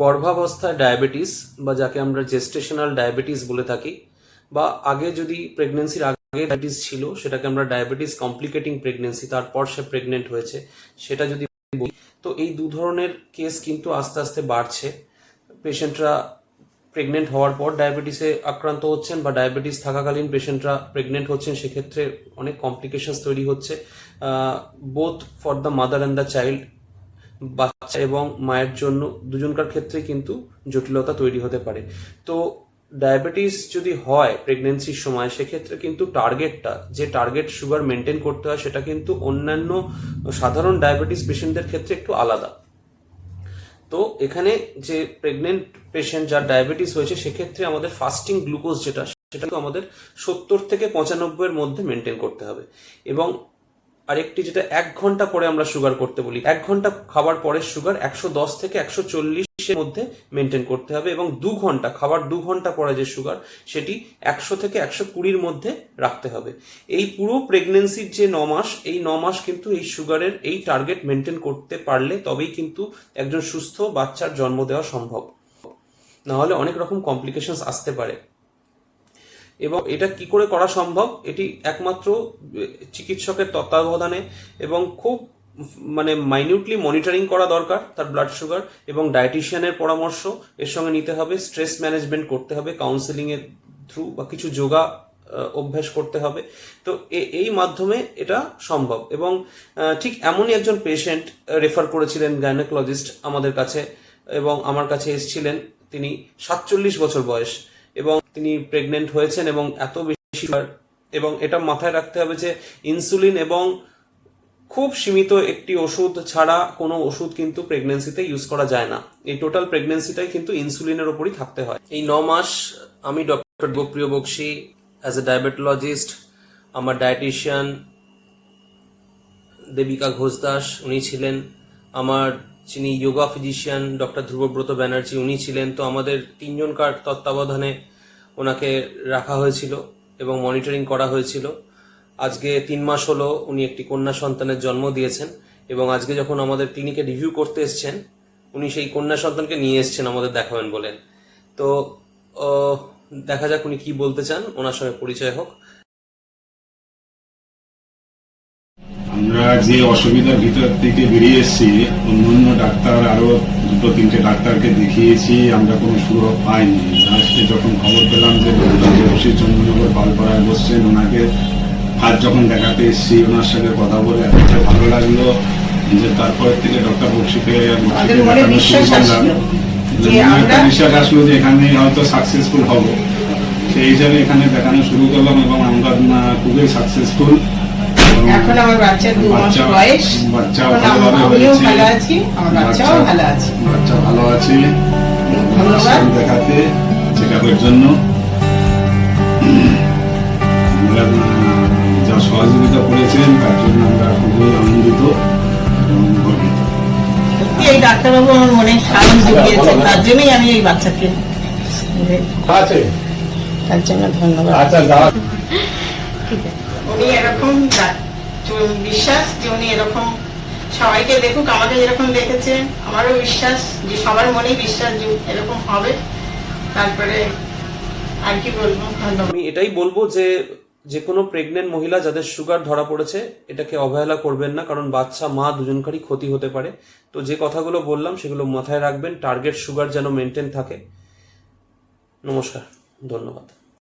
গর্ভাবস্থায় ডায়াবেটিস বা যাকে আমরা জেস্টেশনাল ডায়াবেটিস বলে থাকি, বা আগে যদি প্রেগনেন্সির আগে ডায়াবেটিস ছিল সেটাকে আমরা ডায়াবেটিস কমপ্লিকেটিং প্রেগনেন্সি, তারপর সে প্রেগনেন্ট হয়েছে, সেটা যদি বলি, তো এই দু ধরনের কেস কিন্তু আস্তে আস্তে বাড়ছে। পেশেন্টরা প্রেগনেন্ট হওয়ার পর ডায়াবেটিসে আক্রান্ত হচ্ছেন বা ডায়াবেটিস থাকাকালীন পেশেন্টরা প্রেগনেন্ট হচ্ছেন, সেক্ষেত্রে অনেক কমপ্লিকেশনস তৈরি হচ্ছে, both for the mother and the child, বাচ্চা এবং মায়ের জন্য দুজনকার ক্ষেত্রে কিন্তু জটিলতা তৈরি হতে পারে। তো ডায়াবেটিস যদি হয় প্রেগনেন্সির সময়, সেক্ষেত্রে কিন্তু যে টার্গেট সুগার মেনটেন করতে হয় সেটা কিন্তু অন্যান্য সাধারণ ডায়াবেটিস পেশেন্টদের ক্ষেত্রে একটু আলাদা। তো এখানে যে প্রেগনেন্ট পেশেন্ট যার ডায়াবেটিস হয়েছে, সেক্ষেত্রে আমাদের ফাস্টিং গ্লুকোজ সেটা আমাদের 70 থেকে 95 এর মধ্যে মেনটেন করতে হবে। এবং আরেকটি যেটা 1 ঘন্টা পরে আমরা সুগার করতে বলি, 1 ঘন্টা খাবার পরে সুগার 110 থেকে 140 এর মধ্যে মেনটেন করতে হবে। এবং 2 ঘন্টা খাবার 2 ঘন্টা পরে যে সুগার, সেটি 100 থেকে 120 মধ্যে রাখতে হবে। এই পুরো প্রেগনেন্সির যে 9 মাস, এই 9 মাস কিন্তু এই সুগারের এই টার্গেট মেনটেন করতে পারলে তবেই কিন্তু একজন সুস্থ বাচ্চার জন্ম দেওয়া সম্ভব, না হলে অনেক রকম কমপ্লিকেশনস আসতে পারে। এবং এটা কি করে করা সম্ভব, এটি একমাত্র চিকিৎসকের তত্ত্বাবধানে এবং খুব মাইনিউটলি মনিটরিং করা দরকার তার ব্লাড সুগার, এবং ডায়েটিশিয়ানের পরামর্শ এর সঙ্গে নিতে হবে, স্ট্রেস ম্যানেজমেন্ট করতে হবে কাউন্সেলিং এর থ্রু, বা কিছু যোগা অভ্যাস করতে হবে। তো এই মাধ্যমে এটা সম্ভব। এবং ঠিক এমনই একজন পেশেন্ট রেফার করেছিলেন গাইনোকোলজিস্ট আমাদের কাছে, এবং আমার কাছে এসেছিলেন। তিনি 47 বছর বয়স এবং তিনি প্রেগনেন্ট হয়েছেন, এবং এত বেশি, এবং এটা মাথায় রাখতে হবে যে ইনসুলিন এবং খুব সীমিত একটি ওষুধ ছাড়া কোনো ওষুধ কিন্তু প্রেগনেন্সিতে ইউজ করা যায় না। এই টোটাল প্রেগনেন্সিটাই কিন্তু ইনসুলিনের ওপরই থাকতে হয়। এই 9 মাস আমি doctor Gopriya Bakshi as a diabetologist, আমার ডায়েটিশিয়ান দেবিকা ঘোষ দাস উনি ছিলেন, আমার যিনি যোগা ফিজিশিয়ান ডক্টর ধ্রুবব্রত ব্যানার্জি উনি ছিলেন। তো আমাদের 3 জনকার তত্ত্বাবধানে ওনাকে রাখা হয়েছিল এবং মনিটরিং করা হয়েছিল। আজকে 3 মাস হলো উনি একটি কন্যা সন্তানের জন্ম দিয়েছেন, এবং আজকে যখন আমাদের ক্লিনিকে রিভিউ করতে এসছেন, উনি সেই কন্যা সন্তানকে নিয়ে এসছেন আমাদের দেখাবেন বলেন। তো দেখা যাক উনি কি বলতে চান, ওনার সঙ্গে পরিচয় হোক। আমরা যে অসুবিধার ভিতর থেকে বেরিয়ে এসেছি, অন্যান্য ডাক্তার আরো 2-3টে ডাক্তারকে দেখিয়েছি, আমরা কোনো সুযোগ পাইনি। লাস্টে যখন খবর পেলাম যে ডক্টর বক্সি চন্দ্রনগর পালপাড়ায় বসছেন, ওনাকে আজ যখন দেখাতে এসেছি, ওনার সাথে কথা বলে এতটা ভালো লাগলো যে তারপরে থেকে ডক্টর বক্সিকে বিশ্বাস আসলো যে এখানে হয়তো সাকসেসফুল হব। সেই হিসাবে এখানে দেখানো শুরু করলাম, এবং আমরা খুবই সাকসেসফুল। এখন আমার বাচ্চার 2 মাস বয়স, বাচ্চা আমিও ভালো আছি, আমার বাচ্চাও ভালো আছে। বাচ্চা ভালো আছে, ধন্যবাদ দেখাতে চেকআপের জন্য। যা সহযোগিতা করেছেন তার জন্য আমরা খুবই আনন্দিত এবং গর্বিত। এই ডাক্তারবাবু আমার মনে সাহস জুগিয়েছেন, তার জন্যই আমি এই বাচ্চাকে, তার জন্য ধন্যবাদ। উনি এরকম বিশ্বাস যে উনি এরকম সবাইকে দেখুক, আমাকে যেরকম দেখেছে, আমারও বিশ্বাস যে সবার মনেই বিশ্বাস যে এরকম হবে। তারপরে আর কি বলবো, ধন্যবাদ। আমি এটাই বলবো যে কোনো প্রেগনেন্ট মহিলা যাদের সুগার ধরা পড়েছে, এটাকে অবহেলা করবেন না, কারণ বাচ্চা মা দুজনকারই ক্ষতি হতে পারে। তো যে কথাগুলো বললাম সেগুলো মাথায় রাখবেন, টার্গেট সুগার যেন মেনটেন থাকে। নমস্কার, ধন্যবাদ।